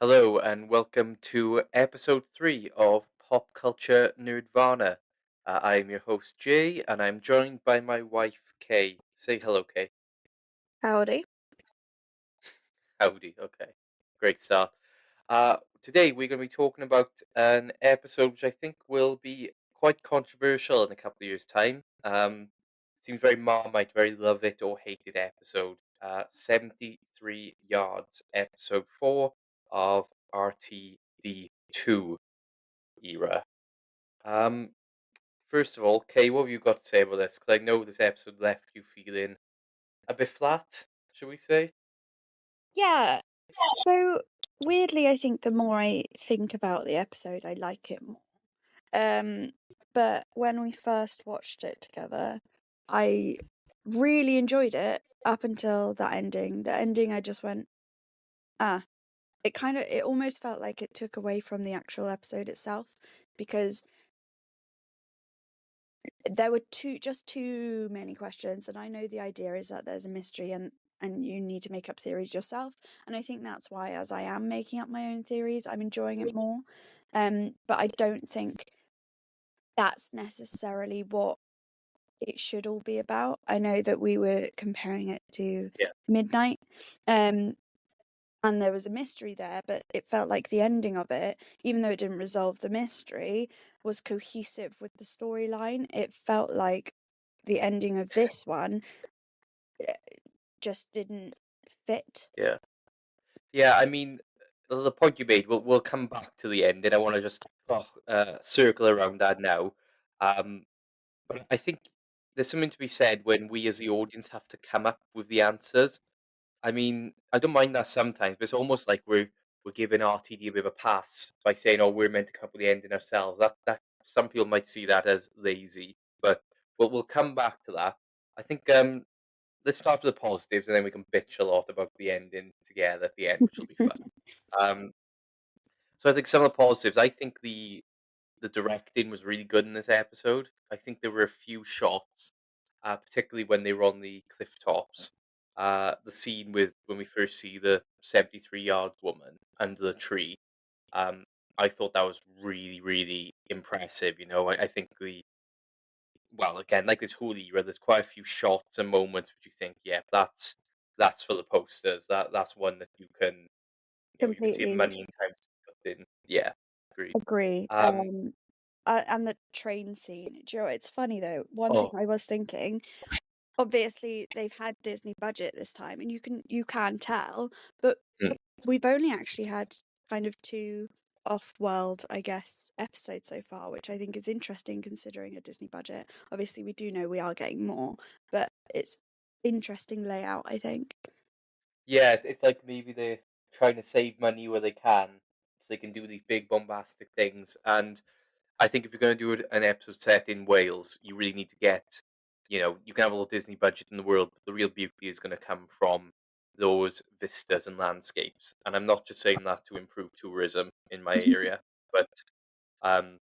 Hello and welcome to episode 3 of Pop Culture Nerdvana. I am your host Jay and I'm joined by my wife Kay. Say hello, Kay. Howdy. Howdy, okay. Great start. Today we're going to be talking about an episode which I think will be quite controversial in a couple of years' time. Seems very Marmite, very love it or hate it episode. 73 Yards, episode 4 of RTD2 era. Um, First of all, Kay, what have you got to say about this? Because I know this episode left you feeling a bit flat, shall we say? Yeah. So weirdly, I think the more I think about the episode, I like it more. Um, but when we first watched it together, I really enjoyed it up until that ending. The ending, I just went, ah. It almost felt like it took away from the actual episode itself because there were just too many questions, and I know the idea is that there's a mystery and you need to make up theories yourself, and I think that's why, as I am making up my own theories, I'm enjoying it more. But I don't think that's necessarily what it should all be about. I know that we were comparing it to Yeah. Midnight, um, and there was a mystery there, but it felt like the ending of it, even though it didn't resolve the mystery, was cohesive with the storyline. It felt like the ending of this one eh, just didn't fit. Yeah. Yeah, I mean, the point you made, we'll come back to the end, and I want to just circle around that now. Um, but I think there's something to be said when we as the audience have to come up with the answers. I mean, I don't mind that sometimes, but it's almost like we're giving RTD a bit of a pass by saying, "Oh, we're meant to come up with the ending ourselves." That some people might see that as lazy, but we'll come back to that. I think let's start with the positives, and then we can bitch a lot about the ending together at the end, which will be fun. Um, so I think some of the positives. I think the directing was really good in this episode. I think there were a few shots, particularly when they were on the cliff tops. The scene with when we first see the 73-yard woman under the tree. Um, I thought that was really, really impressive. I think well, again, like this whole era, there's quite a few shots and moments which you think, yeah, that's for the posters. That's one that you can see the Completely money and time put in. Yeah, agreed. agree. Um, And the train scene. Do you know, it's funny though. One thing oh, I was thinking, obviously they've had Disney budget this time, and you can tell, but mm, we've only actually had kind of two off-world, I guess, episodes so far, which I think is interesting considering a Disney budget. Obviously, we do know we are getting more, but it's interesting layout, I think. yeah, it's like maybe they're trying to save money where they can, so they can do these big bombastic things. And I think if you're going to do an episode set in Wales, you really need to get, you can have all the Disney budget in the world, but the real beauty is going to come from those vistas and landscapes. And I'm not just saying that to improve tourism in my area, but um,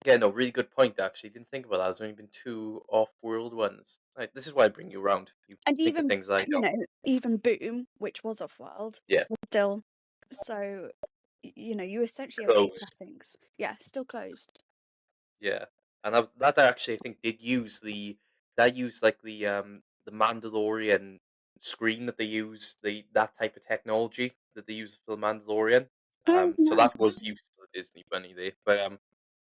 yeah, no, really good point. Actually, didn't think about that. There's only been two off-world ones. This is why I bring you around. You And think of even, things I you don't. know, even Boom, which was off-world, Yeah, was still so, you essentially have two close. settings. Yeah, still closed. Yeah, and that actually I think did use that used like the Mandalorian screen that they use that type of technology that they use for the Mandalorian. Oh, So nice. that was used for the Disney money there, but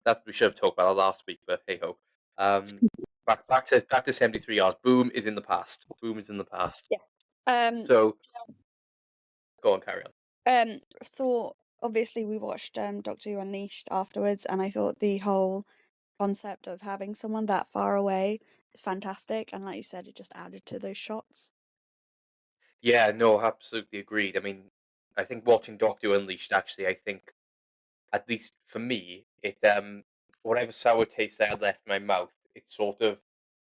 that we should have talked about that last week. But hey ho, um, back to 73 hours. Boom is in the past. Boom is in the past. Yeah. Um, So go on, carry on. thought obviously we watched Doctor Who Unleashed afterwards, and I thought the whole concept of having someone that far away fantastic, and like you said, it just added to those shots. Yeah, no, absolutely agreed. I mean, I think watching Doctor Who Unleashed actually, I think at least for me, it whatever sour taste I had left in my mouth, it sort of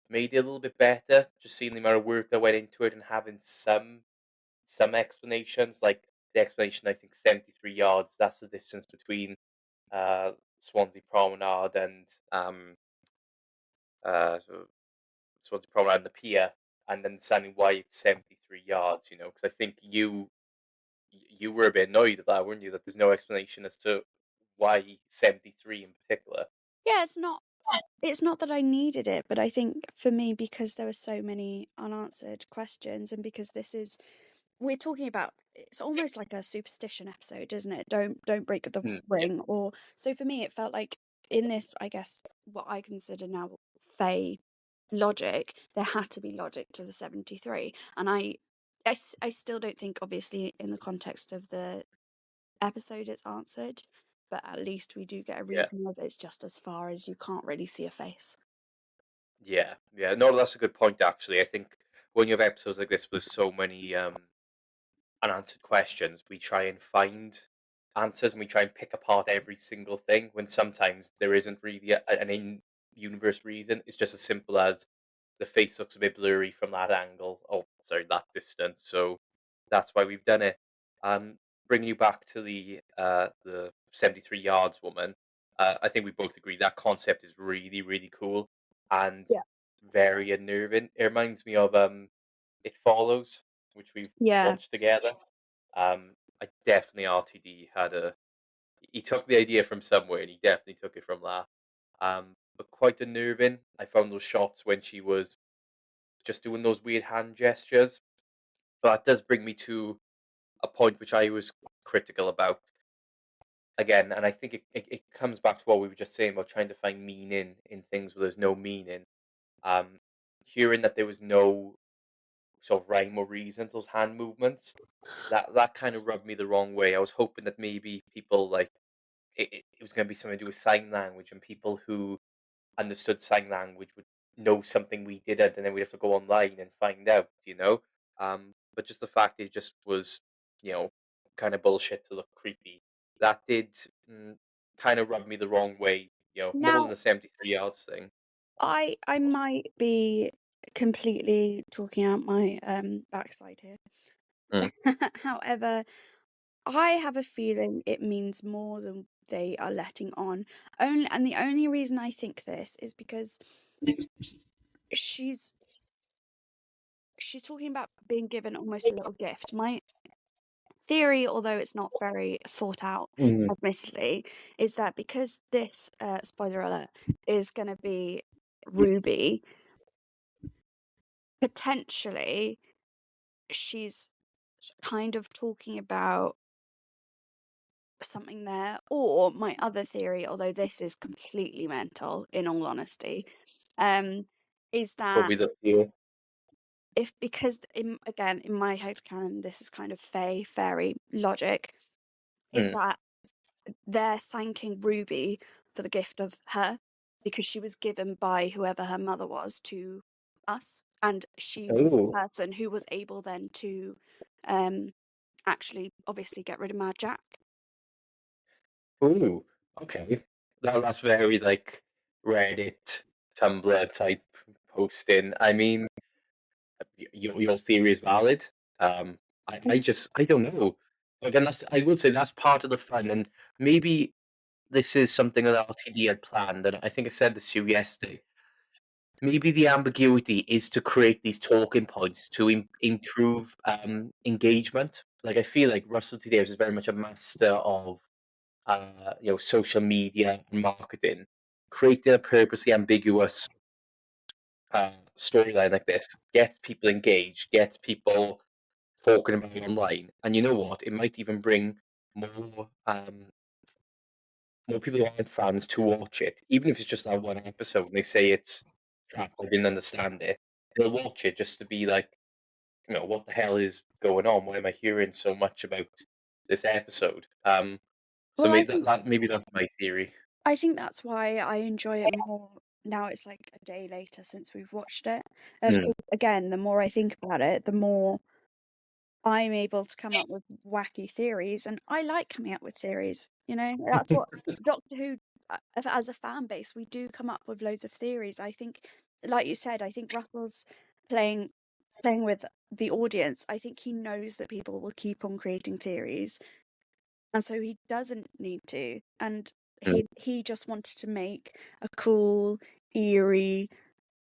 made it a little bit better. Just seeing the amount of work that went into it and having some explanations, like the explanation I think 73 yards. That's the distance between Swansea Promenade and so Swansea Promenade and the pier, and then understanding why it's 73 yards. Because I think you were a bit annoyed at that, weren't you? That there's no explanation as to why 73 in particular. Yeah, it's not that I needed it, but I think for me, because there were so many unanswered questions, and because we're talking about, it's almost like a superstition episode, isn't it? Don't break the Yeah, ring. Or so for me, it felt like in this, I guess, what I consider now Fey logic, there had to be logic to the 73, and I still don't think, obviously, in the context of the episode, it's answered. But at least we do get a yeah, reason of it's just as far as you can't really see a face. yeah, yeah. No, that's a good point. Actually, I think when you have episodes like this with so many unanswered questions, we try and find answers and we try and pick apart every single thing when sometimes there isn't really an in universe reason. It's just as simple as the face looks a bit blurry from that angle. Oh, sorry, that distance. So that's why we've done it. Um, Bringing you back to the 73 yards woman, I think we both agree that concept is really, really cool and Yeah. very unnerving. It reminds me of It Follows, which we've Yeah. watched together. I definitely RTD had a he took the idea from somewhere and he definitely took it from that. But quite unnerving. I found those shots when she was just doing those weird hand gestures. But that does bring me to a point which I was critical about again, and I think it comes back to what we were just saying about trying to find meaning in things where there's no meaning. Um, Hearing that there was no sort of rhyme or reason to those hand movements, that kind of rubbed me the wrong way. I was hoping that maybe people like it was going to be something to do with sign language, and people who understood sign language would know something we didn't, and then we'd have to go online and find out, you know. But just the fact it just was, you know, kind of bullshit to look creepy. That did kind of rub me the wrong way, you know, more than Now, the 73 yards thing. I might be completely talking out my backside here. Mm. However, I have a feeling it means more than they are letting on. And the only reason I think this is because she's she's talking about being given almost a little gift. My theory, although it's not very thought out, Mm. admittedly, is that because this spoiler alert is going to be Ruby, potentially she's kind of talking about something there. Or my other theory, although this is completely mental, in all honesty, um, is that Probably the feel. if because again in my head canon, this is kind of fairy logic, is Mm. that they're thanking Ruby for the gift of her because she was given by whoever her mother was to us, and she was the Oh, person who was able then to um actually obviously get rid of Mad Jack. ooh, okay. That's very like Reddit, Tumblr type posting. I mean, your theory is valid. Um, I don't know. Again, I would say that's part of the fun, and maybe this is something that RTD had planned. And I think I said this to you yesterday. Maybe the ambiguity is to create these talking points to improve engagement. Like I feel like Russell T Davies is very much a master of social media and marketing, creating a purposely ambiguous storyline like this gets people engaged, gets people talking about it online, and you know what? It might even bring more people who aren't fans to watch it, even if it's just that one episode. And they say it's crap, I didn't understand it. They'll watch it just to be like, what the hell is going on? Why am I hearing so much about this episode? So Well, I maybe think maybe that's my theory. I think that's why I enjoy it more now. It's like a day later since we've watched it. Mm. Again, the more I think about it, the more I'm able to come up with wacky theories, and I like coming up with theories. That's what Doctor Who, as a fan base, we do come up with loads of theories. I think, like you said, I think Russell's playing playing with the audience. I think he knows that people will keep on creating theories, and so he doesn't need to. And he just wanted to make a cool, eerie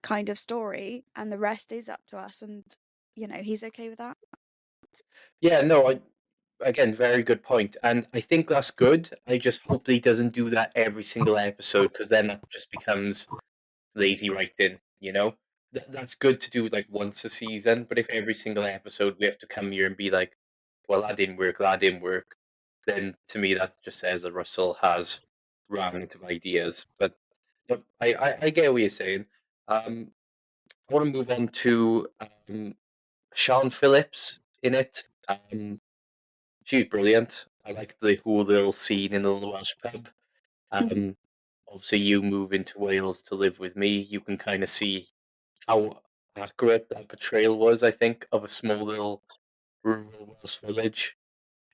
kind of story, and the rest is up to us. And he's okay with that. Yeah, no, again, very good point, and I think that's good. I just hope that he doesn't do that every single episode because then that just becomes lazy writing. That's good to do like once a season, but if every single episode we have to come here and be like, "Well, that didn't work, that didn't work," then to me that just says that Russell has ran out of ideas. But I get what you're saying. I want to move on to Sean Phillips in it. She's brilliant. I like the whole little scene in the little Welsh pub. Um, Obviously, you move into Wales to live with me. You can kind of see how accurate that portrayal was, I think, of a small little rural Welsh village.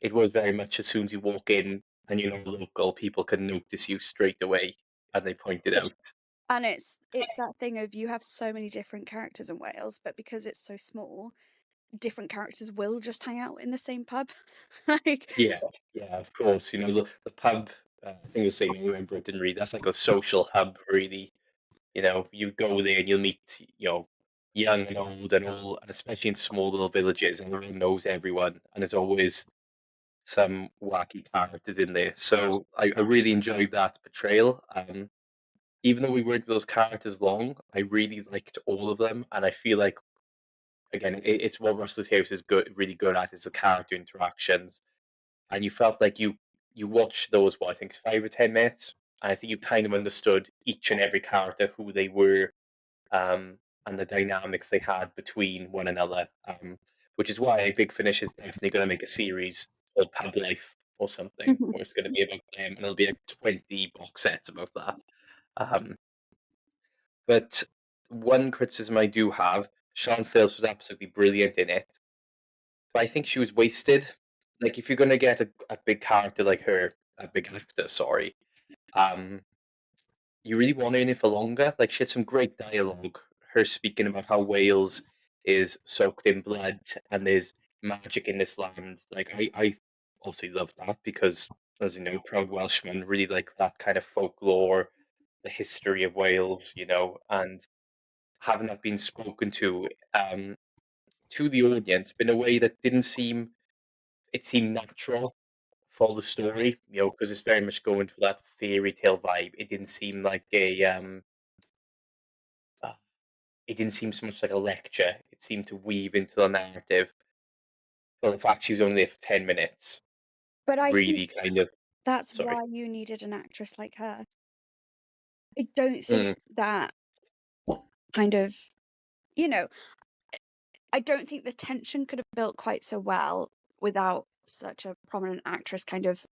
It was very much as soon as you walk in and you're not local, people can notice you straight away, as they pointed Yeah. out. And it's that thing of you have so many different characters in Wales, but because it's so small, different characters will just hang out in the same pub. Like, Yeah, yeah, of course. The pub, I think the same anywhere in Britain, really. That's like a social hub, really. You go there and you'll meet, young and old and all, and especially in small little villages, and everyone knows everyone, and there's always some wacky characters in there. So I really enjoyed that portrayal. Even though we weren't those characters long, I really liked all of them, and I feel like again, it's what Russell House is really good at is the character interactions, and you felt like you watched those what I think 5 or 10 minutes, and I think you kind of understood each and every character who they were, and the dynamics they had between one another. Which is why Big Finish is definitely going to make a series called Pub Life or something, mhm. where it's going to be about them, and it'll be like 20 box sets about that. Um, but one criticism I do have, Sean Phillips was absolutely brilliant in it, but I think she was wasted. Like, if you're going to get a big character like her, a big actor, sorry, um, you really want her in it for longer. Like, she had some great dialogue. Her speaking about how Wales is soaked in blood and there's magic in this land. Like, I obviously love that because, as you know, proud Welshman really like that kind of folklore, the history of Wales, and having that been spoken to the audience in a way that didn't seem it seemed natural for the story, because it's very much going for that fairy tale vibe. It didn't seem like uh, it didn't seem so much like a lecture. It seemed to weave into the narrative. But the fact she was only there for 10 minutes But I think really kind of that's sorry. why you needed an actress like her. I don't think Mm. that kind of, you know, I don't think the tension could have built quite so well without such a prominent actress kind of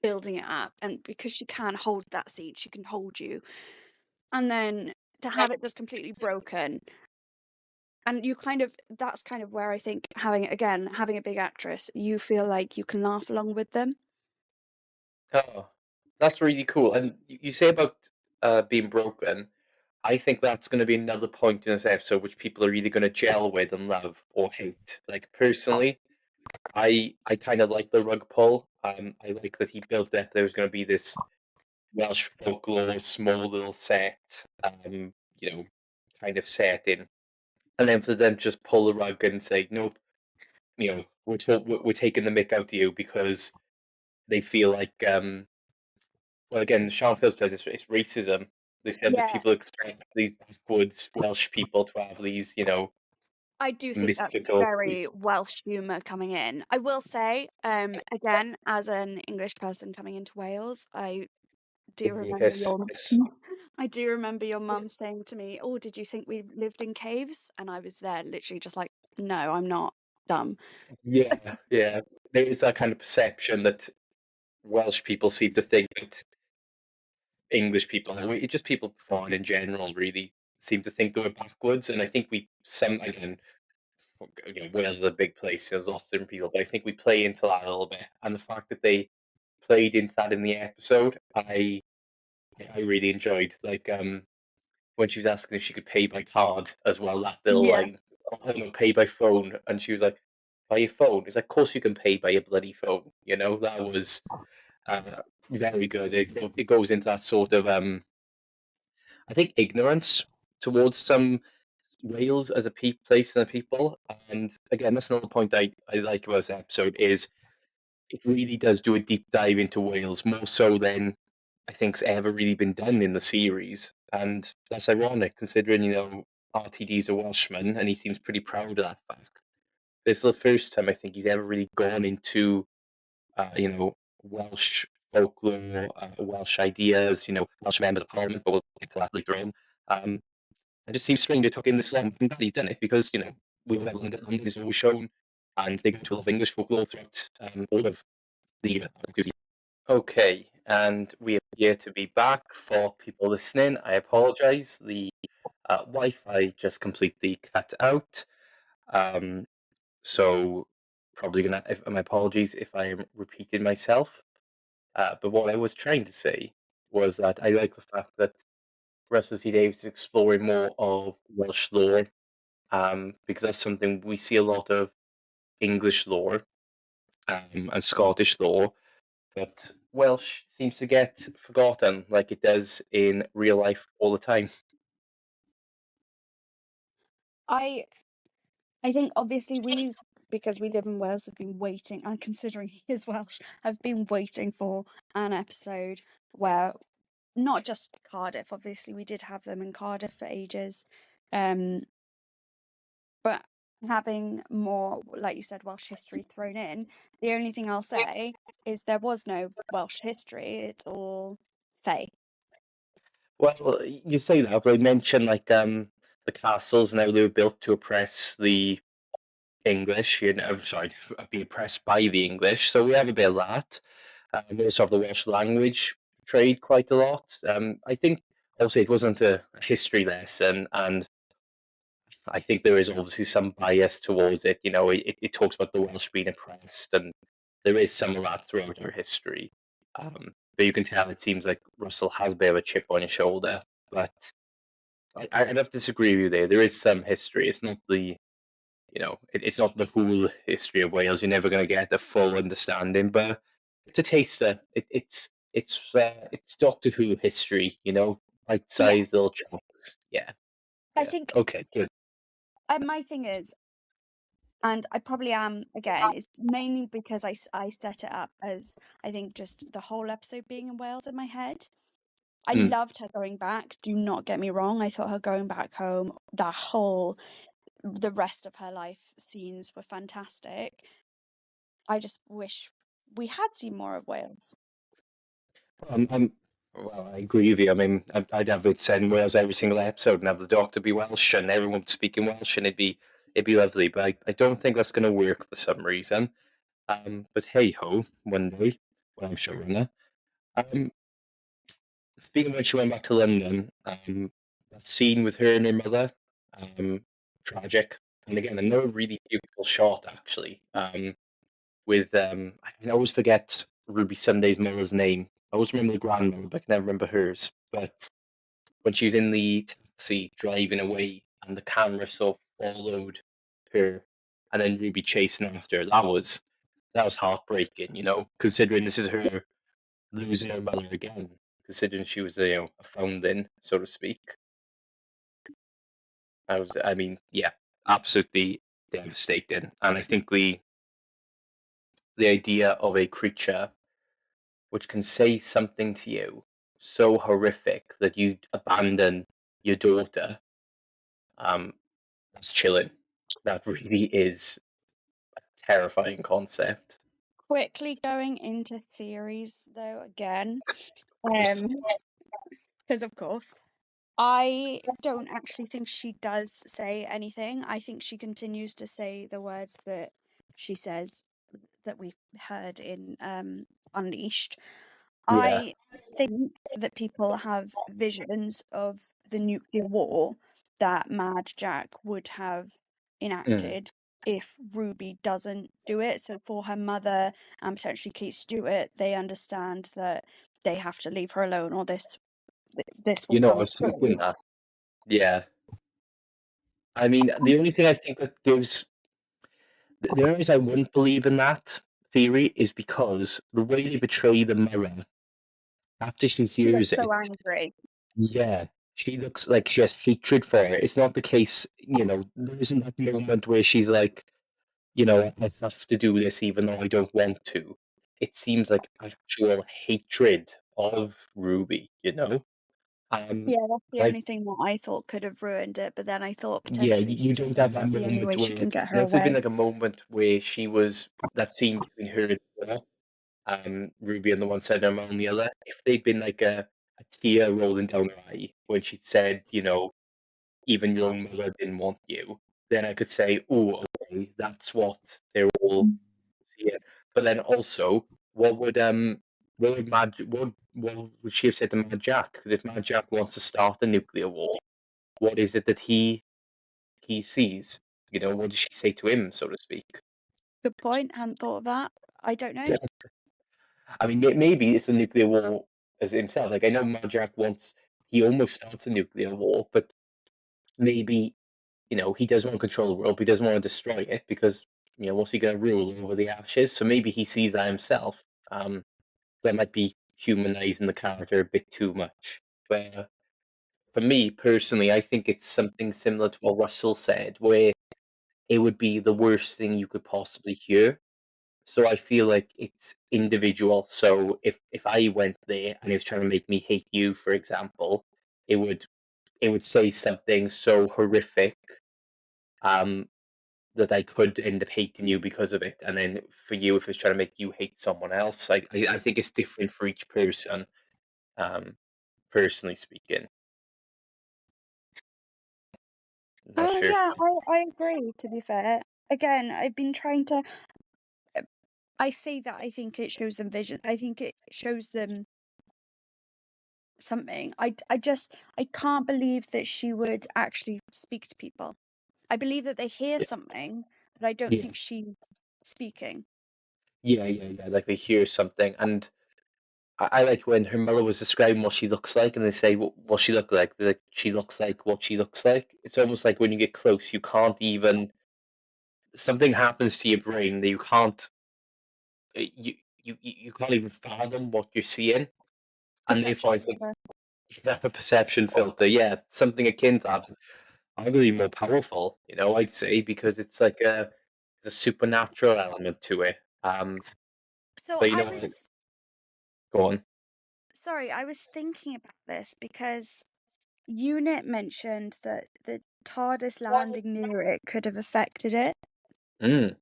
building it up. And because she can hold that scene, she can hold you. And then to have it just completely broken, and you kind of, that's kind of where I think having a big actress, you feel like you can laugh along with them. Oh, that's really cool. And you say about being broken. I think that's going to be another point in this episode which people are either going to gel with and love or hate. Like personally, I kind of like the rug pull. I like that he built that there was going to be this Welsh folklore, small little set, you know, kind of setting, and then for them to just pull the rug and say, nope, we're taking the mick out of you because they feel like, well, again, Sean Phillips says it's racism. They feel that Yeah. people expect these backwoods Welsh people to have these, I do think that's mystical very beliefs. Welsh humour coming in. I will say, again, as an English person coming into Wales, I do remember Yes, your yes. I do remember your mum saying to me, "Oh, did you think we lived in caves?" And I was there literally just like, "No, I'm not dumb." Yeah, yeah. There is that kind of perception that Welsh people seem to think that English people, and just people foreign in general, really seem to think that we're backwards. And I think again, Wales is a big place. There's lots of different people, but I think we play into that a little bit. And the fact that they played into that in the episode, I really enjoyed. Like when she was asking if she could pay by card as well, that little Yeah. line, oh no, pay by phone, and she was like, by your phone. It's like, of course you can pay by your bloody phone. That was very good. It goes into that sort of I think ignorance towards some Wales as a place and a people. And again, that's another point I like about this episode is it really does do a deep dive into Wales, more so than I think's ever really been done in the series. And that's ironic considering, RTD's a Welshman and he seems pretty proud of that fact. This is the first time I think he's ever really gone into, Welsh folklore, Welsh ideas, Welsh members of parliament, but we'll get to that later on. Um, it just seems strange it took him this long. I'm glad he's done it because, we live in London is always shown, and they go to a lot of English folklore throughout all of the Okay, and we appear to be back for people listening. I apologize. The Wi-Fi just completely cut out. Um, so probably my apologies if I am repeating myself. But what I was trying to say was that I like the fact that Russell T Davies is exploring more of Welsh lore, because that's something we see a lot of English lore, and Scottish lore, but Welsh seems to get forgotten like it does in real life all the time. I I think obviously we, because we live in Wales, have been waiting, and considering he is Welsh, have been waiting for an episode where not just Cardiff, obviously we did have them in Cardiff for ages, um, but having more, like you said, Welsh history thrown in. The only thing I'll say is there was no Welsh history; it's all Fae. Well, you say that, but I mentioned like the castles now they were built to oppress the English. I'm sorry, be oppressed by the English. So we have a bit of that. We also have the Welsh language trade quite a lot. I think obviously it wasn't a history lesson, and I think there is obviously some bias towards it. It talks about the Welsh being oppressed, and there is some of that throughout our history. But you can tell it seems like Russell has a bit of a chip on his shoulder. But I'd have to disagree with you there. There is some history. It's not it's not the whole history of Wales. You're never going to get the full understanding, but it's a taster. It's Doctor Who history. Yeah, Bite-sized little chunks. Yeah, I yeah. think Okay, good. my thing is, and I probably am again, is mainly because I set it up as I think just the whole episode being in Wales in my head. I Mm. loved her going back. Do not get me wrong. I thought her going back home, the rest of her life scenes were fantastic. I just wish we had seen more of Wales. Well, I agree with you. I mean, I'd have it said in Wales every single episode and have the Doctor be Welsh and everyone speaking Welsh, and it'd be lovely. But I don't think that's going to work for some reason. But hey ho, one day when I'm showrunner. Um, Speaking of which, she went back to London. That scene with her and her mother, um, tragic. And again, another really beautiful shot actually. With I always forget Ruby Sunday's mother's name. I always remember the grandmother, but I can never remember hers. But when she was in the taxi driving away, and the camera sort of followed her, and then Ruby chasing after her, that was heartbreaking. Considering this is her losing her mother again, considering she was a founding, so to speak. I mean, yeah, absolutely devastating. And I think the idea of a creature which can say something to you so horrific that you abandon your daughter, um, that's chilling. That really is a terrifying concept. Quickly going into theories though again, Of course. because of course I don't actually think she does say anything. I think she continues to say the words that she says that we've heard in Unleashed. Yeah. I think that people have visions of the nuclear war that Mad Jack would have Mm. enacted if Ruby doesn't do it. So for her mother and potentially Kate Stewart, they understand that they have to leave her alone or this will I come was through. thinking that. Yeah. I mean, the only thing I think that gives the only reason I wouldn't believe in that theory is because the way they portray the mirror after she She looks hears it, so angry. yeah, she looks like she has hatred for it. It's not the case, there isn't that moment where she's like, I have to do this even though I don't want to. it seems like actual hatred of Ruby, you know? Um, Yeah, that's the like, only thing that I thought could have ruined it, but then I thought yeah, potentially he you just don't have thinks that that's the only moment way she where can get her there's been away. like a moment where she was that scene between her and Bella, Ruby on the one side and Emma on the other. If they'd been like a tear rolling down her eye when she said, you know, even your own mother didn't want you, then I could say, oh, okay, that's what they're all seeing. But then also, what would what would she have said to Mad Jack? Because if Mad Jack wants to start a nuclear war, what is it that he sees? You know, what does she say to him, so to speak? Good point. Hadn't thought of that. I don't know. I mean, maybe it's a nuclear war as himself. Like I know Mad Jack wants, he almost starts a nuclear war, but maybe you know he doesn't want to control the world, but he doesn't want to destroy it because you know what's he going to rule over the ashes? So maybe he sees that himself. That might be humanizing the character a bit too much. But for me personally, I think it's something similar to what Russell said, where it would be the worst thing you could possibly hear. So I feel like it's individual. So if I went there and it was trying to make me hate you, for example, it would it would say something so horrific um, that I could end up hating you because of it. And then for you, if it's trying to make you hate someone else, I think it's different for each person. Um, personally speaking, I'm not Oh sure. yeah, I agree, to be fair. Again, I've been trying to I say that I think it shows them visions. I think it shows them something. I just I can't believe that she would actually speak to people. I believe that they hear something, but I don't Yeah, think she's speaking. yeah. Like they hear something, and I like when her mother was describing what she looks like, and they say what she look like. They're like she looks like what she looks like. It's almost like when you get close, you can't even. Something happens to your brain that you can't. You can't even fathom what you're seeing, and therefore Perception I think filter. you have a perception filter. Yeah, something akin to that. Arguably more powerful, you know. I'd say because it's like a there's a supernatural element to it. So But you I know, was go on. sorry, I was thinking about this because Unit mentioned that the TARDIS landing near it could have affected it. Mm,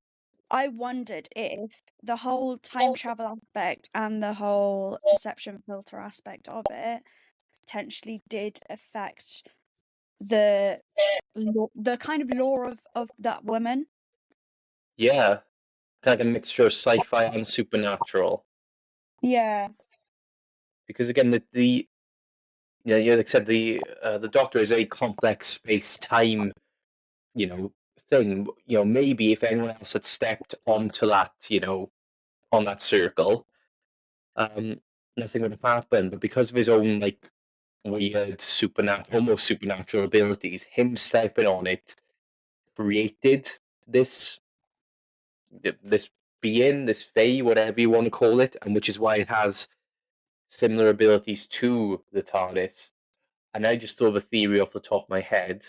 I wondered if the whole time travel aspect and the whole perception filter aspect of it potentially did affect the the kind of lore of that woman. yeah, kind of a mixture of sci-fi and supernatural. Yeah. Because again, the you know, like I said, the Doctor is a complex space-time, you know, thing. You know, maybe if anyone else had stepped onto that, you know, on that circle, um, nothing would have happened. But because of his own like weird supernatural, almost supernatural abilities, him stepping on it created this this being, this Fae, whatever you want to call it, and which is why it has similar abilities to the TARDIS. And I just thought of a theory off the top of my head,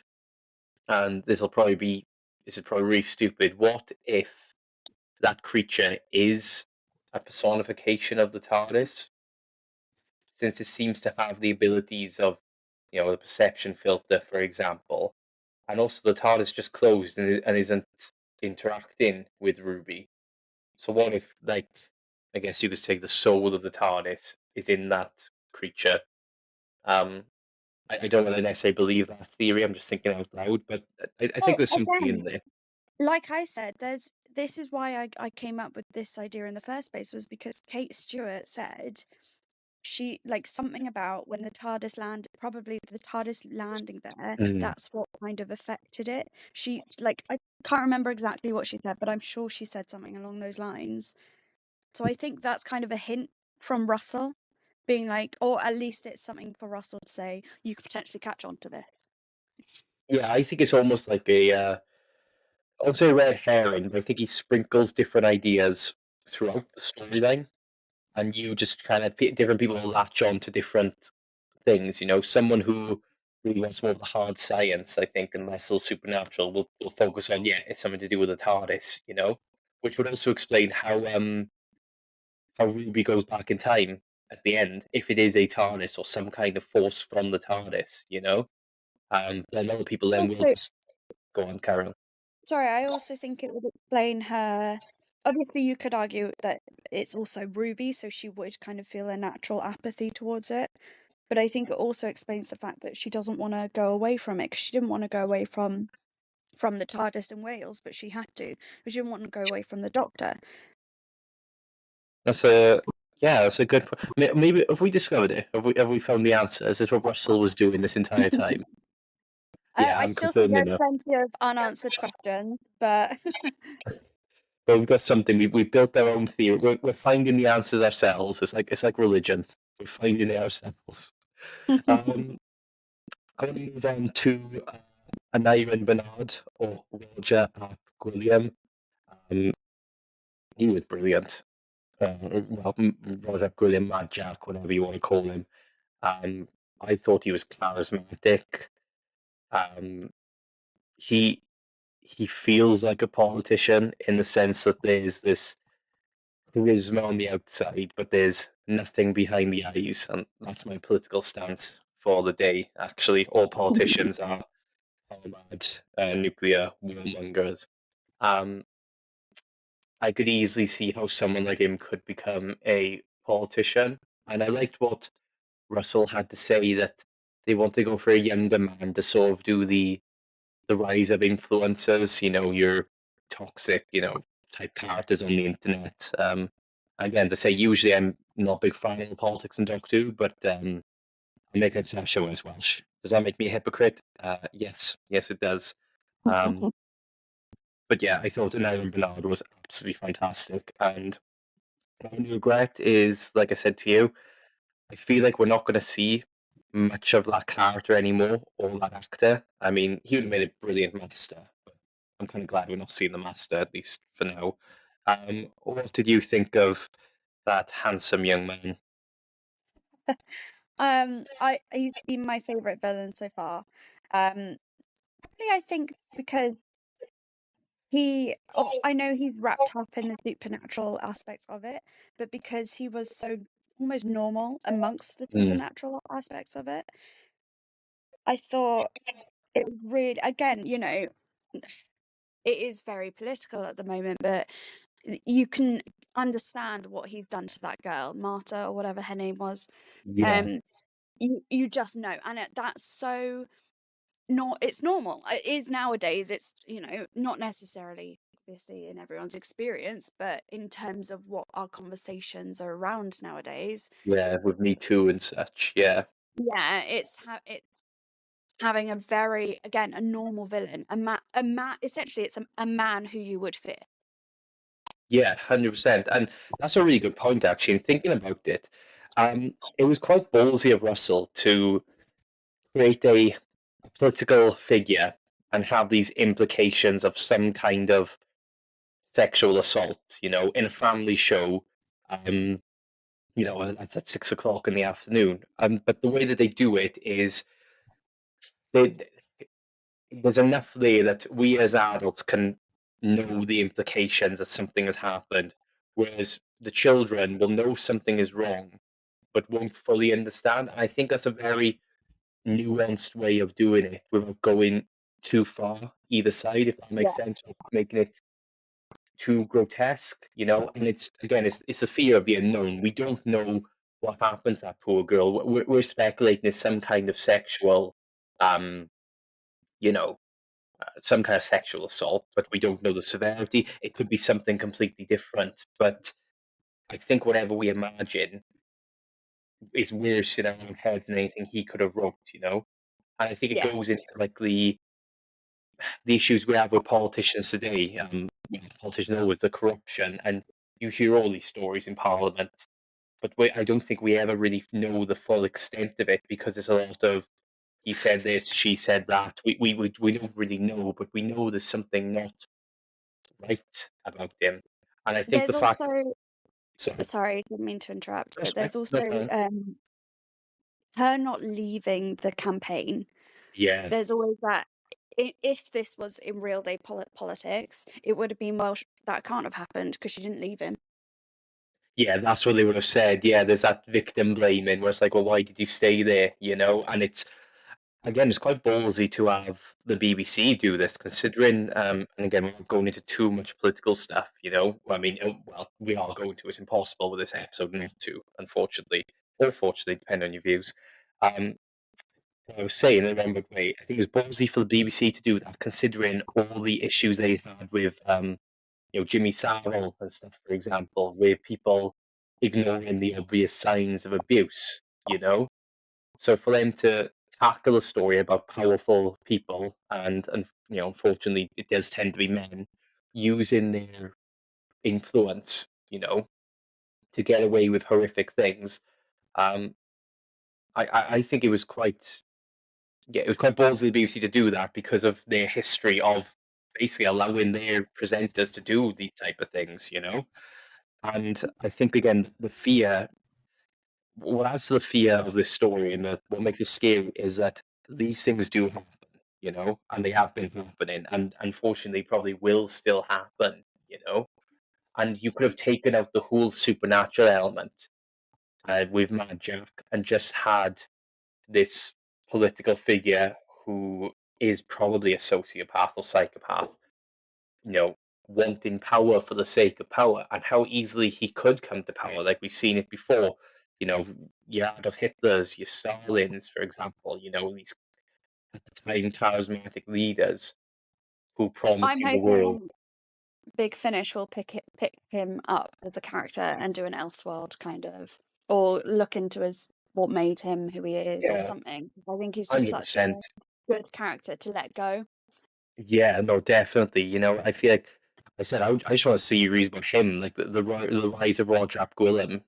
and this is probably really stupid. What if that creature is a personification of the TARDIS, since it seems to have the abilities of, you know, the perception filter, for example, and also the TARDIS just closed and isn't interacting with Ruby. So what if, like, I guess you could say the soul of the TARDIS is in that creature? Um, I don't really necessarily believe that theory. I'm just thinking out loud, but I think Well, there's something in again, there. like I said, there's this is why I came up with this idea in the first place was because Kate Stewart said she like something about when the TARDIS land probably the TARDIS landing there, Mm. that's what kind of affected it. She like I can't remember exactly what she said, but I'm sure she said something along those lines. So I think that's kind of a hint from Russell being like, or at least it's something for Russell to say, you could potentially catch on to this. Yeah, I think it's almost like I won't say red herring, but I think he sprinkles different ideas throughout the storyline, and you just kind of different people will latch on to different things. You know, someone who really wants more of the hard science, I think, and less of the supernatural will focus on, yeah, it's something to do with the TARDIS. You know, which would also explain how how Ruby goes back in time at the end, if it is a TARDIS or some kind of force from the TARDIS, you know? A lot of people then will Also, just go on, Carol. sorry, I also think it would explain her. Obviously, you could argue that it's also Ruby, so she would kind of feel a natural apathy towards it. But I think it also explains the fact that she doesn't want to go away from it, because she didn't want to go away from the TARDIS in Wales, but she had to. Because she didn't want to go away from the Doctor. That's a yeah, that's a good. Maybe have we discovered it? Have we found the answer? Is this what Russell was doing this entire time? Yeah, I I'm still think confirming there's now. plenty of unanswered questions, but Well, we've got something. We've built our own theory. We're finding the answers ourselves. It's like religion. We're finding it ourselves. Um, I'm going to move on to Aneurin Bernard or Roger Ap Gwilliam. Um, he was brilliant. Well, Roger Ap Gwilliam, Mad Jack, whatever you want to call him. Um, I thought he was charismatic. Um, he he feels like a politician in the sense that there's this charisma on the outside, but there's nothing behind the eyes, and that's my political stance for the day. Actually, all politicians are mad nuclear warmongers. Um, I could easily see how someone like him could become a politician, and I liked what Russell had to say that they want to go for a younger man to sort of do the rise of influencers, your toxic, type characters on the internet. Again, to say, usually I'm not a big fan of politics and Doctor Who, but I make an exception when it's Welsh. Does that make me a hypocrite? Yes, yes, it does. Um, but yeah, I thought Aaron Bernard was absolutely fantastic. And my only regret is, like I said to you, I feel like we're not going to see much of that character anymore or that actor. I mean, he would have made a brilliant master, but I'm kind of glad we're not seeing the master, at least for now. What did you think of that handsome young man? he's been my favourite villain so far. Probably I think because I know he's wrapped up in the supernatural aspects of it, but because he was so almost normal amongst the Mm, supernatural aspects of it, I thought it was really, again, it is very political at the moment, but you can understand what he's done to that girl, Marta or whatever her name was. yeah, Um, you just know, and that's so not. It's normal. It is nowadays. It's not necessarily obviously in everyone's experience, but in terms of what our conversations are around nowadays, yeah, with Me Too and such. Yeah, yeah, it's having a very, again, a normal villain, essentially it's a man who you would fear. yeah, 100%. And that's a really good point, actually. And thinking about it, it was quite ballsy of Russell to create a political figure and have these implications of some kind of sexual assault, in a family show, um, at 6 o'clock in the afternoon. But the way that they do it is they, there's enough there that we as adults can know the implications that something has happened, whereas the children will know something is wrong but won't fully understand. I think that's a very nuanced way of doing it without going too far either side, if that makes Yeah. sense, or making it too grotesque, and it's again, it's the fear of the unknown. We don't know what happened to that poor girl. We're speculating it's some kind of sexual, um, you know, some kind of sexual assault, but we don't know the severity. It could be something completely different. But I think whatever we imagine is worse in our own heads than anything he could have wrote. And I think it Yeah. goes into like the issues we have with politicians today. Politicians always the corruption, and you hear all these stories in Parliament, but I don't think we ever really know the full extent of it because there's a lot of he said this, she said that. We don't really know, but we know there's something not right about him, and I think the There's fact. also, Sorry, sorry, didn't mean to interrupt, that's but fine. there's also That's fine. her not leaving the campaign. Yeah, There's always that. If this was in real day politics, it would have been, well, that can't have happened because she didn't leave him. Yeah, that's what they would have said. Yeah, there's that victim blaming where it's like, well, why did you stay there? You know, and it's again, it's quite ballsy to have the BBC do this, considering, and again, we're not going into too much political stuff, you know. I mean, well, we are going to. It's impossible with this episode not to, unfortunately, or fortunately, depending on your views. Um, I was saying, I remember, wait, I think it was ballsy for the BBC to do that, considering all the issues they had with, Jimmy Savile and stuff, for example, with people ignoring the obvious signs of abuse, you know. So for them to tackle a story about powerful people, and unfortunately, it does tend to be men using their influence, to get away with horrific things. Um, I think it was quite yeah, it was quite ballsy of the BBC to do that because of their history of basically allowing their presenters to do these type of things, you know. And I think again, the fear what adds to the fear of this story and what makes it scary is that these things do happen, and they have been happening, and unfortunately probably will still happen, And you could have taken out the whole supernatural element with Mad Jack and just had this political figure who is probably a sociopath or psychopath, you know, wanting power for the sake of power and how easily he could come to power. Like we've seen it before, you know, your Adolf Hitlers, your Stalins, for example, these at the time charismatic leaders who promise I'm you the world. hoping Big Finish will pick him up as a character and do an Elseworld kind of, or look into his what made him who he is or Yeah, something. I think he's just such 100%. a good character to let go. Yeah, no, definitely. I feel like I said I just want to see series about him, like the rise of Roger Ap Gwilym.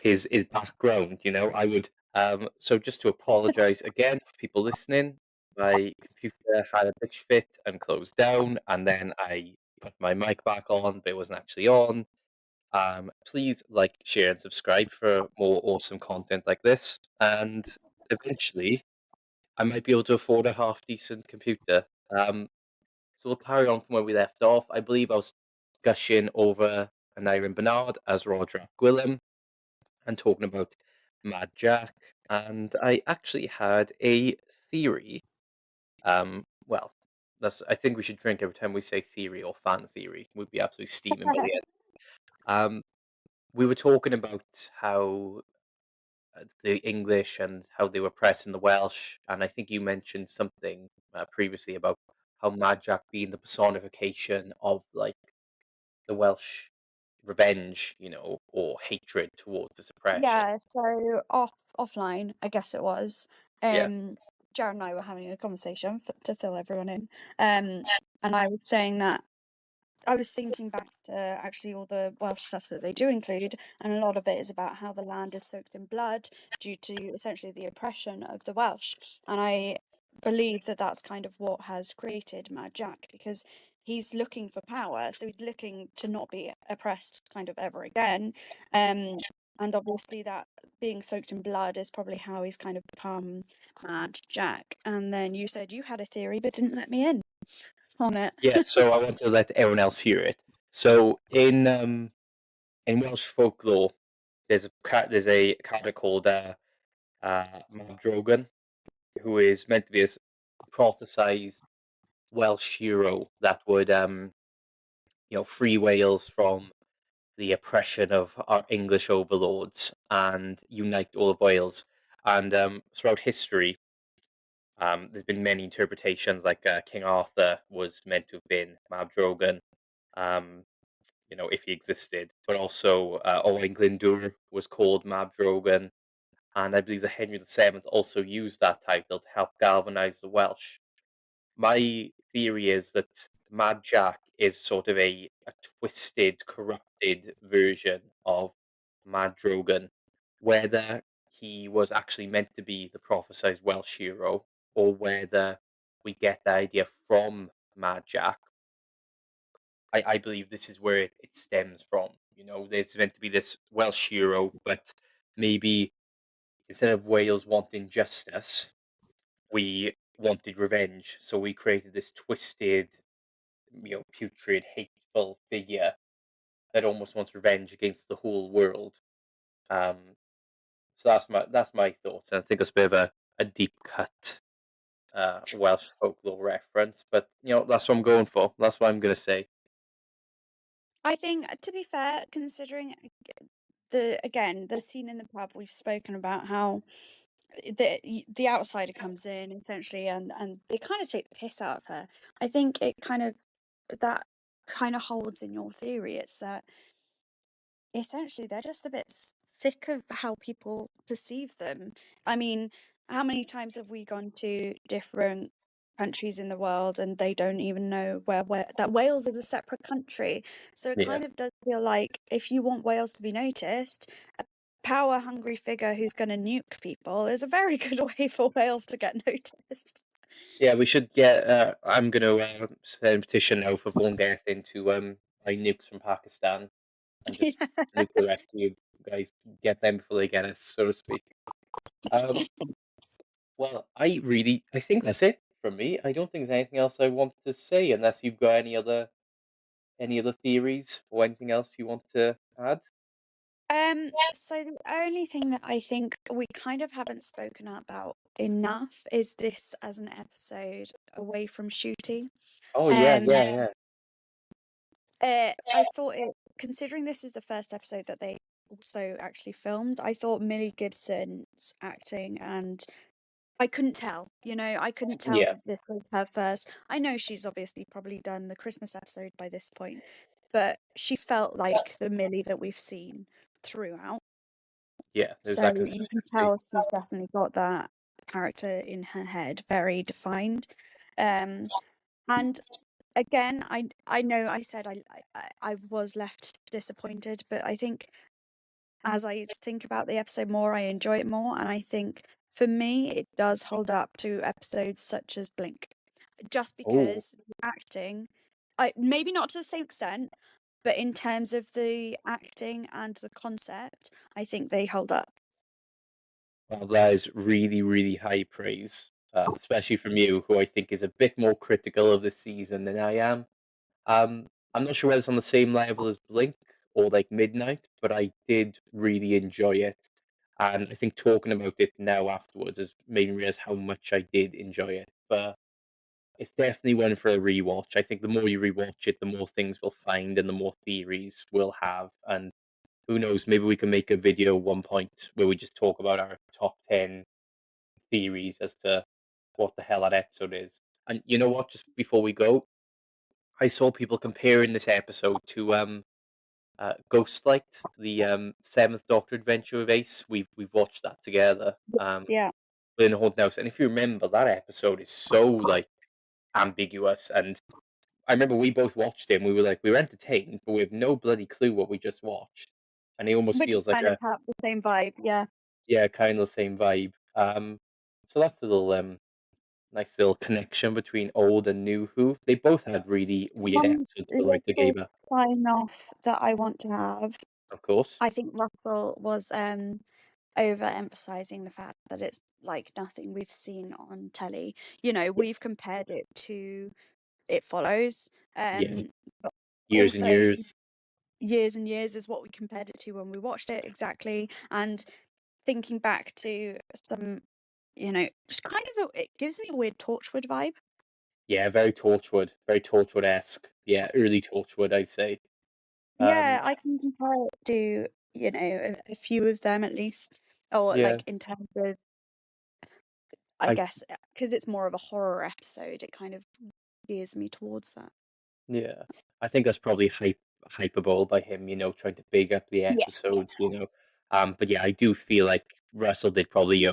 His background. I would. So just to apologize again for people listening, my computer had a bitch fit and closed down, and then I put my mic back on, but it wasn't actually on. Please like, share, and subscribe for more awesome content like this, and eventually I might be able to afford a half decent computer. So we'll carry on from where we left off. I believe I was gushing over Aneurin Bernard as Roger Ap Gwilym and talking about Mad Jack, and I actually had a theory. Well, I think we should drink every time we say theory or fan theory. We'd be absolutely steaming by the end. Um, we were talking about how the English and how they were pressing the Welsh, and I think you mentioned something previously about how Mad Jack being the personification of like the Welsh revenge, or hatred towards this oppression. Yeah, so offline, I guess it was. Yeah. Jared and I were having a conversation to fill everyone in, and I was saying that I was thinking back to actually all the Welsh stuff that they do include, and a lot of it is about how the land is soaked in blood due to essentially the oppression of the Welsh. And I believe that that's kind of what has created Mad Jack because he's looking for power, so he's looking to not be oppressed kind of ever again. And obviously, that being soaked in blood is probably how he's kind of become Mad Jack. And then you said you had a theory, but didn't let me in on it. Yeah, so I want to let everyone else hear it. So in Welsh folklore, there's a character called Mab Drogon, who is meant to be this prophesized Welsh hero that would free Wales from the oppression of our English overlords and unite all of Wales. And throughout history, there's been many interpretations, like King Arthur was meant to have been Mab Drogon, um, if he existed, but also Owain Glyndŵr was called Mab Drogon, and I believe that Henry VII also used that title to help galvanize the Welsh. My theory is that Mad Jack is sort of a twisted, corrupted version of Mad Drogon, whether he was actually meant to be the prophesized Welsh hero or whether we get the idea from Mad Jack. I believe this is where it stems from. There's meant to be this Welsh hero, but maybe instead of Wales wanting justice, we wanted revenge. So we created this twisted, putrid, hateful figure that almost wants revenge against the whole world. Um, so that's my thoughts. And I think it's a bit of a deep cut Welsh folklore reference, but that's what I'm going for. That's what I'm gonna say. I think, to be fair, considering the scene in the pub, we've spoken about how the outsider comes in essentially, and they kind of take the piss out of her. I think that kind of holds in your theory. It's that essentially they're just a bit sick of how people perceive them. I mean, how many times have we gone to different countries in the world and they don't even know where that Wales is a separate country? So it Yeah. kind of does feel like if you want Wales to be noticed, a power hungry figure who's going to nuke people is a very good way for Wales to get noticed. Yeah, we should get. I'm gonna send a petition now for Vaughan Gethin to buy nukes from Pakistan and just Yeah. nuke the rest of you guys. Get them before they get us, so to speak. Um, well, I think that's it from me. I don't think there's anything else I want to say, unless you've got any other theories or anything else you want to add. So the only thing that I think we kind of haven't spoken about enough is this as an episode away from shooting. Oh yeah, Um, yeah, yeah, I thought it, considering this is the first episode that they also actually filmed, I thought Millie Gibson's acting, and I couldn't tell, I couldn't tell yeah, that this was her first. I know she's obviously probably done the Christmas episode by this point, but she felt like the Millie that we've seen throughout. yeah. There's So that you can consistency. tell she's definitely got that character in her head very defined. Um, and again, I know I said I was left disappointed, but I think as I think about the episode more, I enjoy it more, and I think for me it does hold up to episodes such as Blink, just Oh, because the acting, I maybe not to the same extent, but in terms of the acting and the concept, I think they hold up. well, that is really, really high praise, especially from you, who I think is a bit more critical of this season than I am. I'm not sure whether it's on the same level as Blink or like Midnight, but I did really enjoy it. And I think talking about it now afterwards has made me realize how much I did enjoy it. But it's definitely one for a rewatch. I think the more you rewatch it, the more things we'll find and the more theories we'll have. And who knows, maybe we can make a video at one point where we just talk about our top 10 theories as to what the hell that episode is. And you know what? Just before we go, I saw people comparing this episode to Ghostlight, the Seventh Doctor adventure of Ace. We've watched that together. Yeah. In the haunted house, and if you remember, that episode is so like ambiguous. And I remember we both watched it, and we were like, we were entertained, but we have no bloody clue what we just watched. And it almost Which feels like kind of a have the same vibe, yeah. yeah, kind of the same vibe. So that's a little nice little connection between old and new Who. They both had really weird One episodes the writer little gave us, sign off that I want to have. of course. I think Russell was overemphasizing the fact that it's like nothing we've seen on telly. Yeah, We've compared it to It Follows. yeah, But years and also years. years and years is what we compared it to when we watched it exactly. And thinking back to some, just kind of it gives me a weird Torchwood vibe. Yeah, very Torchwood-esque. Yeah, early Torchwood, I'd say. Um, Yeah, I can compare it to, a few of them at least. Or yeah, like in terms of, I I guess, because it's more of a horror episode, it kind of gears me towards that. yeah, I think that's probably hyperbole by him, trying to big up the Yeah. episodes. But yeah, I do feel like Russell did probably,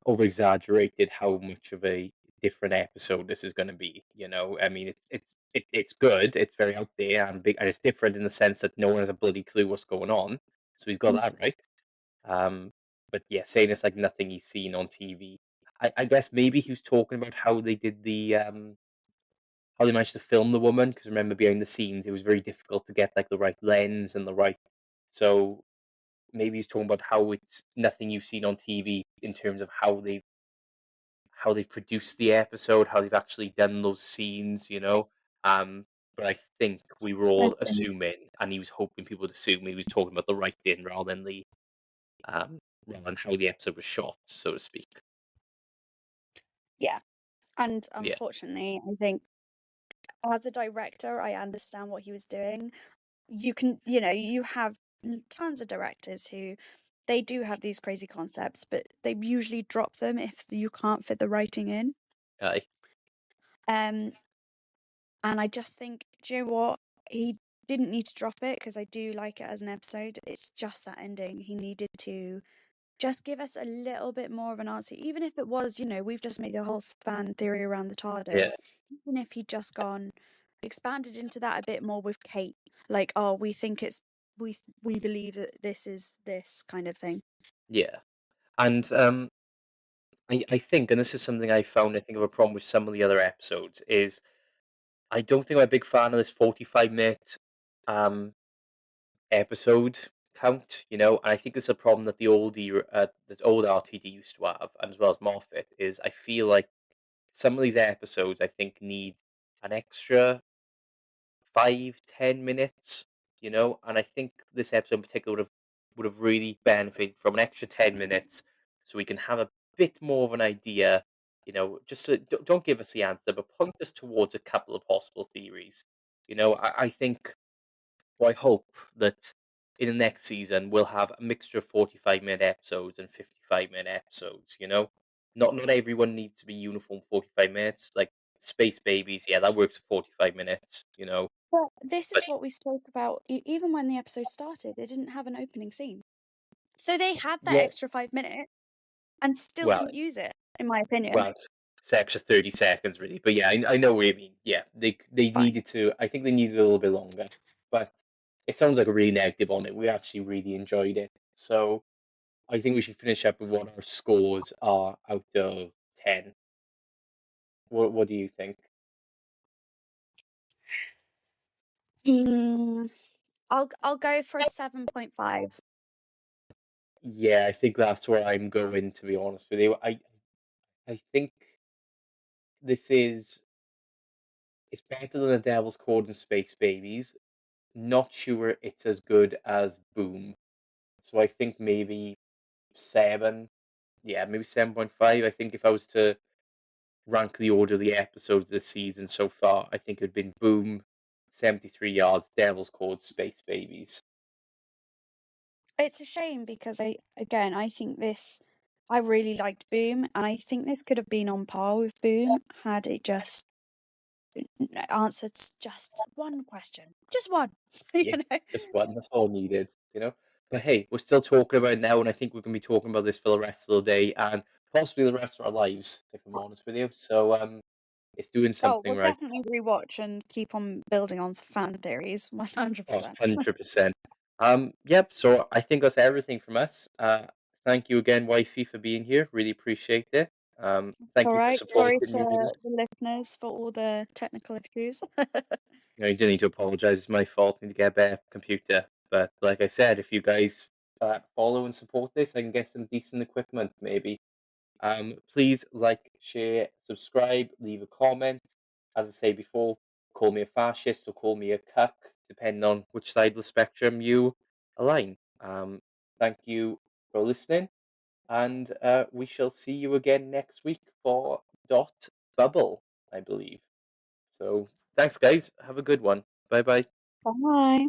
over exaggerated how much of a different episode this is going to be. I mean, it's good, it's very out there and big, and it's different in the sense that no one has a bloody clue what's going on. So he's got Mm. that right. Um, but yeah, saying it's like nothing he's seen on TV. I guess maybe he was talking about how they did how they managed to film the woman, because remember behind the scenes it was very difficult to get like the right lens and the right. So maybe he's talking about how it's nothing you've seen on TV in terms of how they've produced the episode, how they've actually done those scenes. Um, but I think we were all assuming, and he was hoping people would assume he was talking about the writing rather than how the episode was shot, so to speak. Yeah. And Yeah, unfortunately, I think as a director, I understand what he was doing. You have tons of directors who they do have these crazy concepts, but they usually drop them if you can't fit the writing in. aye, Um, and I just think, do you know what? He didn't need to drop it because I do like it as an episode. It's just that ending. He needed to just give us a little bit more of an answer, even if it was, we've just made a whole fan theory around the yeah, TARDIS. Even if he'd just gone expanded into that a bit more with Kate, like, oh, we think it's we believe that this is this kind of thing. yeah. And I think, and this is something I found, I think, of a problem with some of the other episodes is I don't think I'm a big fan of this 45-minute um, episode count, and I think it's a problem that that old RTD used to have, and as well as Moffat, is I feel like some of these episodes I think need an extra 5-10 minutes, and I think this episode in particular would have really benefited from an extra 10 minutes, so we can have a bit more of an idea. Just don't give us the answer, but point us towards a couple of possible theories. I think, or I hope that in the next season we'll have a mixture of 45-minute episodes and 55-minute episodes. Not everyone needs to be uniform 45 minutes. Like Space Babies, yeah, that works for 45 minutes. But this But is what we spoke about even when the episode started. It didn't have an opening scene, so they had that yeah, extra 5 minutes and still well, didn't use it, in my opinion. well, it's extra 30 seconds really. But yeah, I know what you mean. Yeah, they Fine. needed to. I think they needed a little bit longer. But it sounds like a really negative on it. We actually really enjoyed it. So I think we should finish up with what our scores are out of 10. What do you think? Mm, I'll go for a 7.5. Yeah, I think that's where I'm going, to be honest with you. I think this is it's better than The Devil's Code and Space Babies. Not sure it's as good as Boom. So I think maybe 7. Yeah, maybe 7.5. I think if I was to rank the order of the episodes this season so far, I think it would have been Boom, 73 Yards, Devil's Code, Space Babies. It's a shame because I think I really liked Boom, and I think this could have been on par with Boom had it just answered just one question, just one, Yeah, you know. just one. That's all needed. But hey, we're still talking about it now, and I think we're going to be talking about this for the rest of the day and possibly the rest of our lives, if I'm honest with you. So, it's doing Oh, something we'll right. definitely rewatch and keep on building on fan theories, Oh, 100%. 100%. Yep. So I think that's everything from us. Thank you again, Wifey, for being here. Really appreciate it. Thank All you for right. Sorry supporting me. to the listeners for all the technical issues. You don't need to apologize. It's my fault. I need to get a better computer. But like I said, if you guys follow and support this, I can get some decent equipment, maybe. Please like, share, subscribe, leave a comment. As I say before, call me a fascist or call me a cuck, depending on which side of the spectrum you align. Thank you for listening, and we shall see you again next week for Dot Bubble, I believe. So thanks, guys. Have a good one. Bye bye. Bye.